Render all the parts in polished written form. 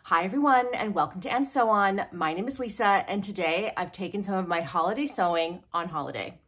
Hi everyone and welcome to And Sew On. My name is Lisa and today I've taken some of my holiday sewing on holiday.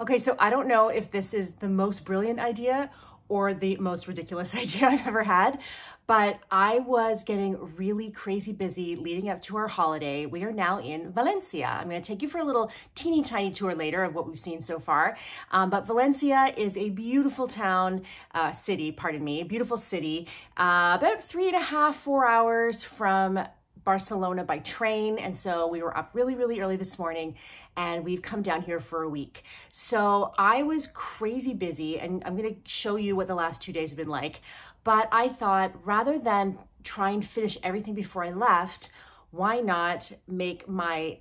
Okay, so I don't know if this is the most brilliant idea or the most ridiculous idea I've ever had, but I was getting really crazy busy leading up to our holiday. We are now in Valencia. I'm going to take you for a little teeny tiny tour later of what we've seen so far. But Valencia is a beautiful beautiful city, about 3.5, 4 hours from Barcelona by train. And so we were up really early this morning and we've come down here for a week. So I was crazy busy and I'm going to show you what the last 2 days have been like. But I thought rather than try and finish everything before I left, why not make my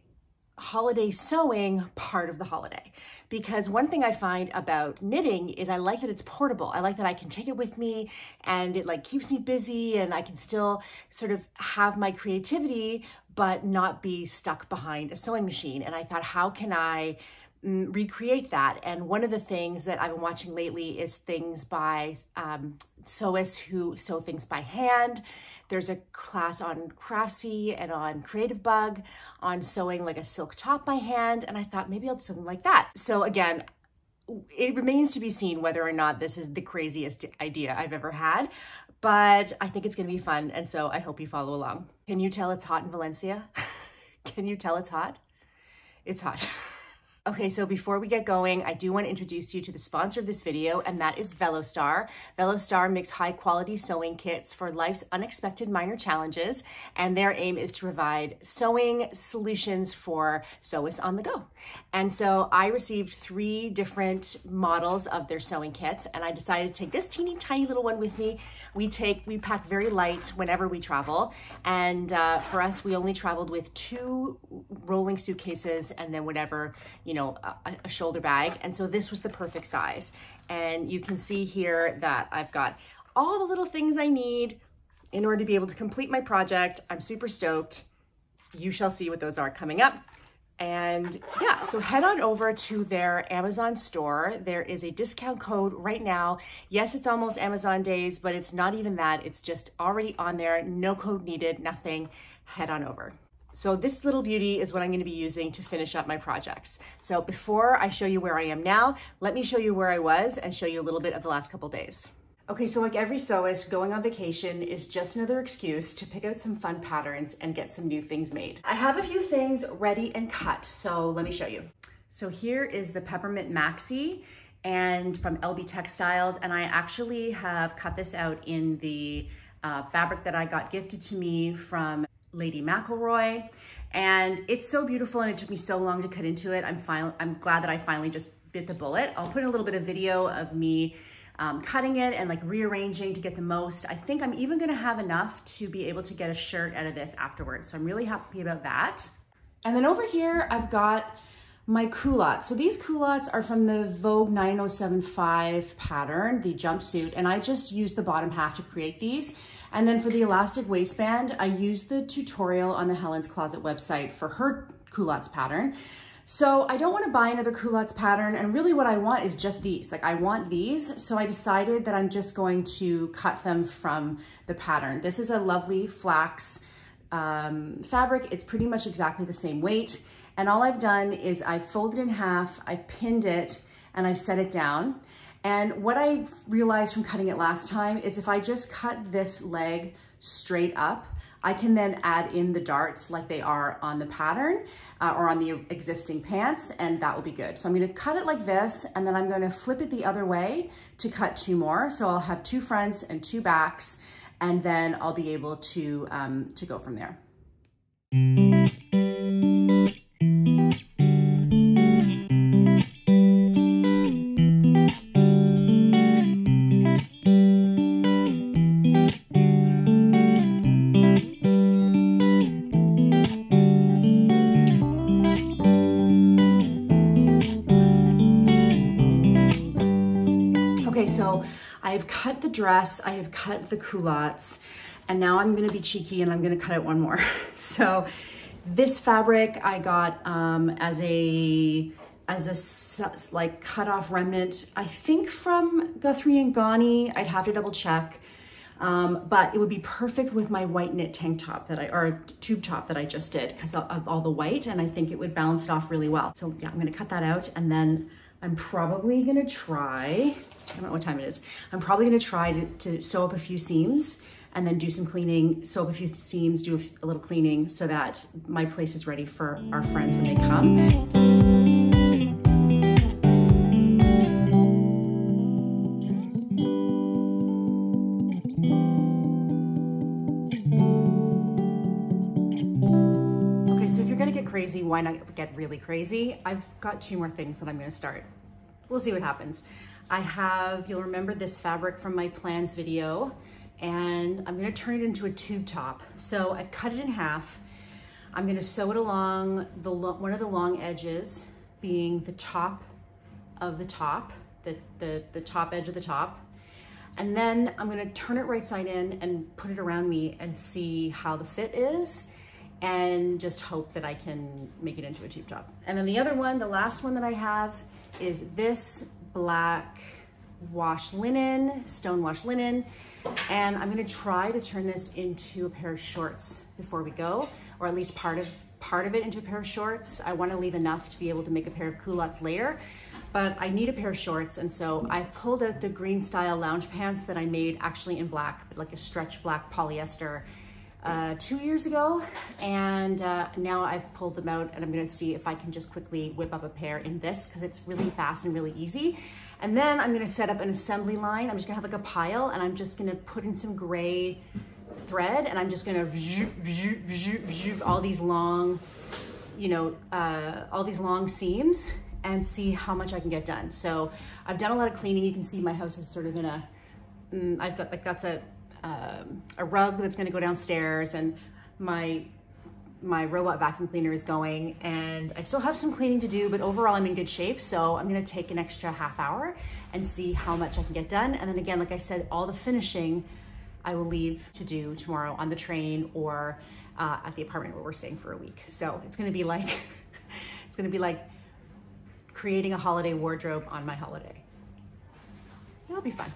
holiday sewing part of the holiday? Because one thing I find about knitting is I like that it's portable. I like that I can take it with me and it like keeps me busy and I can still sort of have my creativity but not be stuck behind a sewing machine. And I thought, how can I recreate that? And one of the things that I've been watching lately is things by sewists who sew things by hand. There's a class on Craftsy and on Creative Bug on sewing like a silk top by hand. And I thought maybe I'll do something like that. So again, it remains to be seen whether or not this is the craziest idea I've ever had, but I think it's gonna be fun. And so I hope you follow along. Can you tell it's hot in Valencia? Can you tell it's hot? It's hot. Okay, so before we get going, I do want to introduce you to the sponsor of this video, and that is Vellostar. Vellostar makes high-quality sewing kits for life's unexpected minor challenges, and their aim is to provide sewing solutions for sewists on the go. And so I received 3 different models of their sewing kits, and I decided to take this teeny tiny little one with me. We pack very light whenever we travel, and for us, we only traveled with 2 rolling suitcases and then whatever, a shoulder bag. And so this was the perfect size. And you can see here that I've got all the little things I need in order to be able to complete my project. I'm super stoked. You shall see what those are coming up. And yeah, so head on over to their Amazon store. There is a discount code right now. Yes, it's almost Amazon days, but it's not even that. It's just already on there. No code needed, nothing. Head on over. So this little beauty is what I'm going to be using to finish up my projects. So before I show you where I am now, let me show you where I was and show you a little bit of the last couple days. Okay, so like every sewist, going on vacation is just another excuse to pick out some fun patterns and get some new things made. I have a few things ready and cut, so let me show you. So here is the Peppermint Maxi and from LB Textiles, and I actually have cut this out in the fabric that I got gifted to me from Lady McElroy, and it's so beautiful and it took me so long to cut into it. I'm glad that I finally just bit the bullet. I'll put in a little bit of video of me cutting it and like rearranging to get the most. I think I'm even gonna have enough to be able to get a shirt out of this afterwards. So I'm really happy about that. And then over here, I've got my culottes. So these culottes are from the Vogue 9075 pattern, the jumpsuit, and I just used the bottom half to create these. And then for the elastic waistband, I used the tutorial on the Helen's Closet website for her culottes pattern. So I don't want to buy another culottes pattern, and really what I want is just these. Like I want these, so I decided that I'm just going to cut them from the pattern. This is a lovely flax fabric. It's pretty much exactly the same weight. And all I've done is I've folded in half, I've pinned it, and I've set it down. And what I realized from cutting it last time is if I just cut this leg straight up, I can then add in the darts like they are on the pattern or on the existing pants, and that will be good. So I'm gonna cut it like this, and then I'm gonna flip it the other way to cut 2 more. So I'll have 2 fronts and 2 backs, and then I'll be able to go from there. Okay, so I've cut the dress, I have cut the culottes, and now I'm gonna be cheeky and I'm gonna cut out one more. So this fabric I got as a like cut off remnant, I think from Guthrie and Ghani. I'd have to double check. but it would be perfect with my white knit tank top or tube top that I just did because of all the white, and I think it would balance it off really well. So yeah, I'm gonna cut that out, and then I'm probably gonna try, I don't know what time it is, I'm probably gonna try to sew up a few seams and then do some cleaning, sew up a few seams, do a little cleaning so that my place is ready for our friends when they come. Crazy, why not get really crazy? I've got 2 more things that I'm going to start. We'll see what happens. I have, you'll remember this fabric from my plans video, and I'm going to turn it into a tube top. So I've cut it in half. I'm going to sew it along one of the long edges, being the top of the top, the top edge of the top. And then I'm going to turn it right side in and put it around me and see how the fit is, and just hope that I can make it into a tube top. And then the other one, the last one that I have, is this black wash linen, stone wash linen. And I'm gonna try to turn this into a pair of shorts before we go, or at least part of it into a pair of shorts. I wanna leave enough to be able to make a pair of culottes later, but I need a pair of shorts. And so I've pulled out the Greenstyle lounge pants that I made actually in black, like a stretch black polyester, 2 years ago, and now I've pulled them out, and I'm gonna see if I can just quickly whip up a pair in this because it's really fast and really easy. And then I'm gonna set up an assembly line. I'm just gonna have like a pile, and I'm just gonna put in some gray thread, and I'm just gonna all these long, all these long seams, and see how much I can get done. So I've done a lot of cleaning. You can see my house is sort of in a, I've got like, that's a rug that's going to go downstairs, and my robot vacuum cleaner is going, and I still have some cleaning to do, but overall I'm in good shape. So I'm going to take an extra half hour and see how much I can get done. And then again, like I said, all the finishing I will leave to do tomorrow on the train or at the apartment where we're staying for a week. So it's going to be like, it's going to be like creating a holiday wardrobe on my holiday. It'll be fun.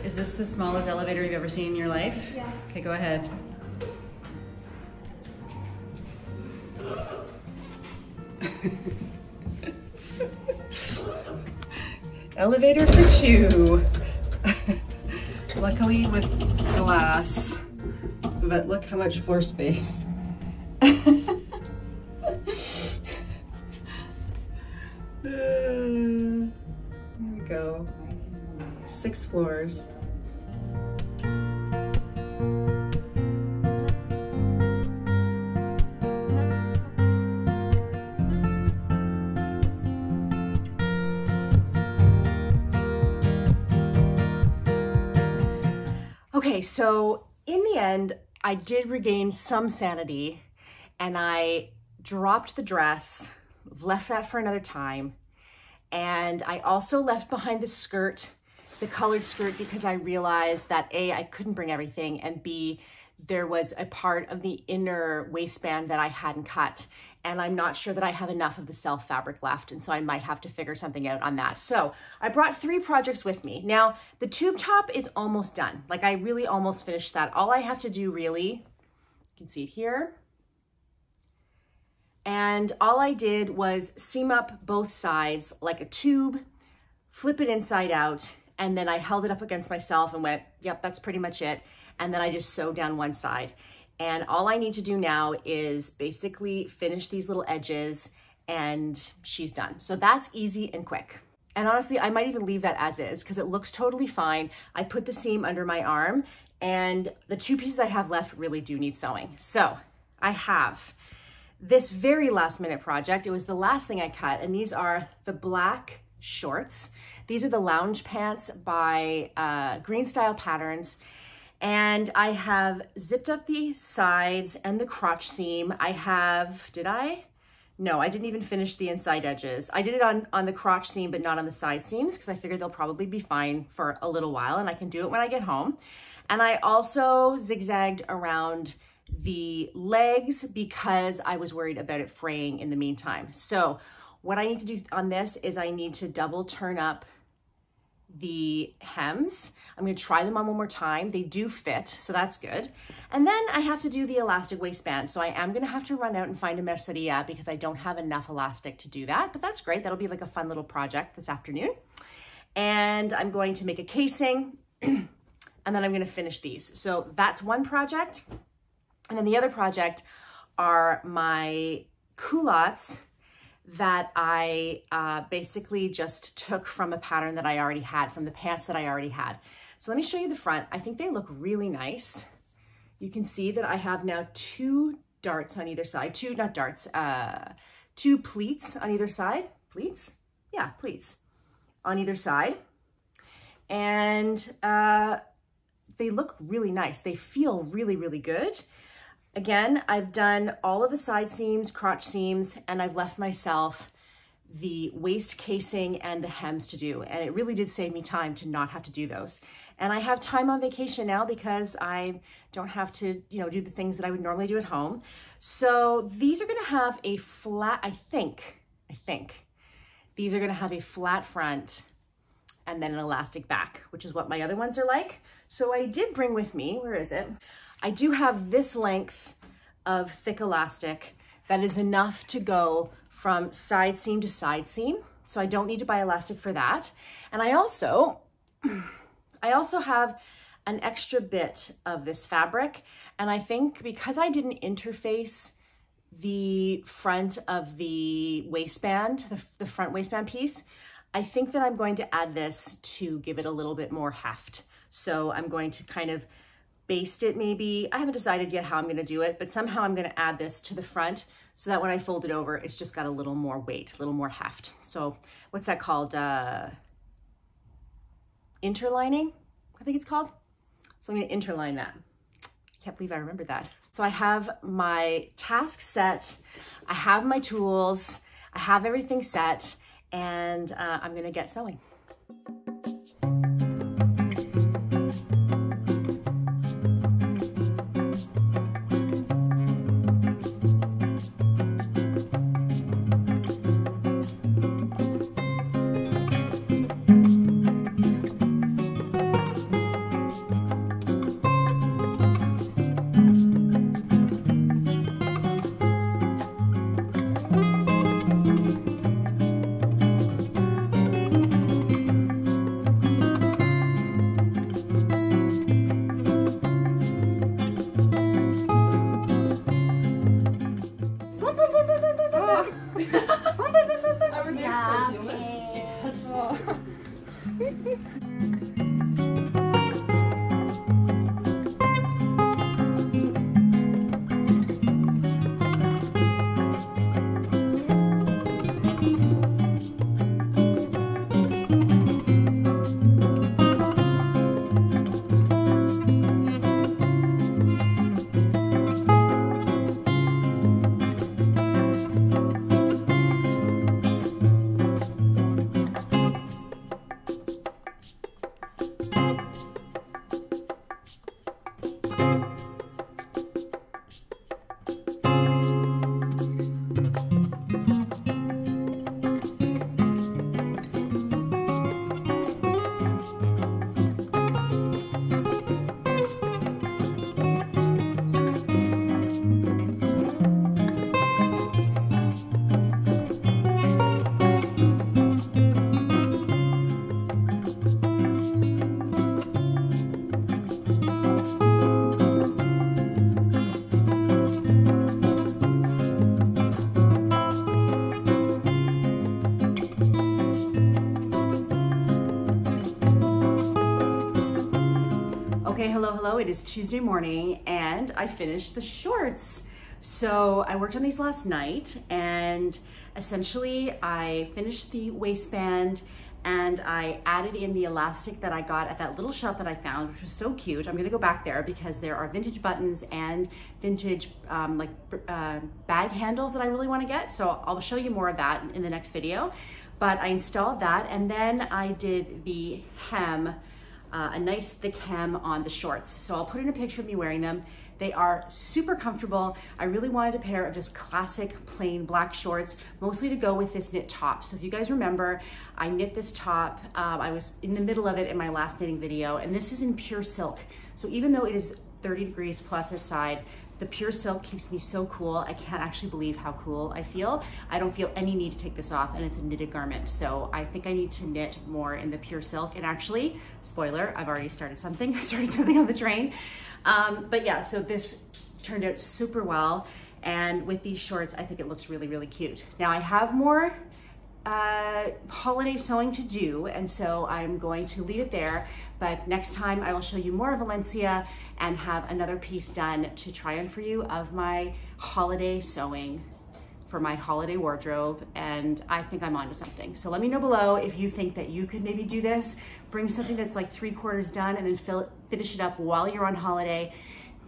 Is this the smallest elevator you've ever seen in your life? Yes. Okay, go ahead. Elevator for 2. Luckily with glass, but look how much floor space. Here we go. 6 floors. Okay, so in the end, I did regain some sanity, and I dropped the dress, left that for another time, and I also left behind the skirt, the colored skirt, because I realized that A, I couldn't bring everything, and B, there was a part of the inner waistband that I hadn't cut, and I'm not sure that I have enough of the self fabric left, and so I might have to figure something out on that. So I brought 3 projects with me. Now, the tube top is almost done. Like, I really almost finished that. All I have to do really, you can see it here, and all I did was seam up both sides like a tube, flip it inside out, and then I held it up against myself and went, yep, that's pretty much it. And then I just sewed down one side. And all I need to do now is basically finish these little edges, and she's done. So that's easy and quick. And honestly, I might even leave that as is because it looks totally fine. I put the seam under my arm, and the 2 pieces I have left really do need sewing. So I have this very last minute project. It was the last thing I cut, and these are the black shorts. These are the lounge pants by Greenstyle Patterns. And I have zipped up the sides and the crotch seam. I have, did I? No, I didn't even finish the inside edges. I did it on the crotch seam, but not on the side seams, because I figured they'll probably be fine for a little while and I can do it when I get home. And I also zigzagged around the legs because I was worried about it fraying in the meantime. So what I need to do on this is I need to double turn up the hems. I'm going to try them on one more time. They do fit, so that's good. And then I have to do the elastic waistband. So I am going to have to run out and find a merceria because I don't have enough elastic to do that, but that's great. That'll be like a fun little project this afternoon. And I'm going to make a casing and then I'm going to finish these. So that's one project. And then the other project are my culottes that I basically just took from a pattern that I already had, from the pants that I already had. So let me show you the front. I think they look really nice. You can see that I have now two darts on either side, two pleats on either side. Pleats? Yeah, pleats on either side. And they look really nice. They feel really, really good. Again, I've done all of the side seams, crotch seams, and I've left myself the waist casing and the hems to do. And it really did save me time to not have to do those. And I have time on vacation now because I don't have to, do the things that I would normally do at home. So these are gonna have a flat, I think, these are gonna have a flat front and then an elastic back, which is what my other ones are like. So I did bring with me, where is it? I do have this length of thick elastic that is enough to go from side seam to side seam. So I don't need to buy elastic for that. And I also have an extra bit of this fabric. And I think because I didn't interface the front of the waistband, the front waistband piece, I think that I'm going to add this to give it a little bit more heft. So I'm going to kind of baste it maybe. I haven't decided yet how I'm gonna do it, but somehow I'm gonna add this to the front so that when I fold it over, it's just got a little more weight, a little more heft. So what's that called? Interlining, I think it's called. So I'm gonna interline that. I can't believe I remembered that. So I have my task set, I have my tools, I have everything set, and I'm gonna get sewing. Okay, hello, it is Tuesday morning and I finished the shorts. So I worked on these last night, and essentially I finished the waistband and I added in the elastic that I got at that little shop that I found, which was so cute. I'm gonna go back there because there are vintage buttons and vintage bag handles that I really wanna get. So I'll show you more of that in the next video. But I installed that, and then I did the hem, a nice thick hem on the shorts. So I'll put in a picture of me wearing them. They are super comfortable. I really wanted a pair of just classic plain black shorts, mostly to go with this knit top. So if you guys remember, I knit this top. I was in the middle of it in my last knitting video, and this is in pure silk. So even though it is 30 degrees plus outside, the pure silk keeps me so cool. I can't actually believe how cool I feel. I don't feel any need to take this off, and it's a knitted garment. So I think I need to knit more in the pure silk. And actually, spoiler, I've already started something. I started something on the train. But yeah, so this turned out super well. And with these shorts, I think it looks really, really cute. Now I have more holiday sewing to do, and so I'm going to leave it there, but next time I will show you more of Valencia and have another piece done to try on for you of my holiday sewing for my holiday wardrobe, and I think I'm onto something. So let me know below if you think that you could maybe do this, bring something that's like 3/4 done and then finish it up while you're on holiday,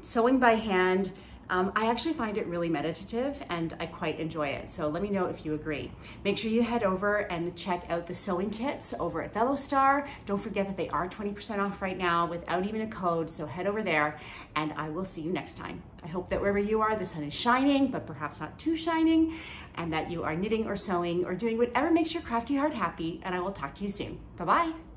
sewing by hand. I actually find it really meditative and I quite enjoy it. So let me know if you agree. Make sure you head over and check out the sewing kits over at Vellostar. Don't forget that they are 20% off right now without even a code. So head over there and I will see you next time. I hope that wherever you are, the sun is shining, but perhaps not too shining, and that you are knitting or sewing or doing whatever makes your crafty heart happy. And I will talk to you soon. Bye-bye.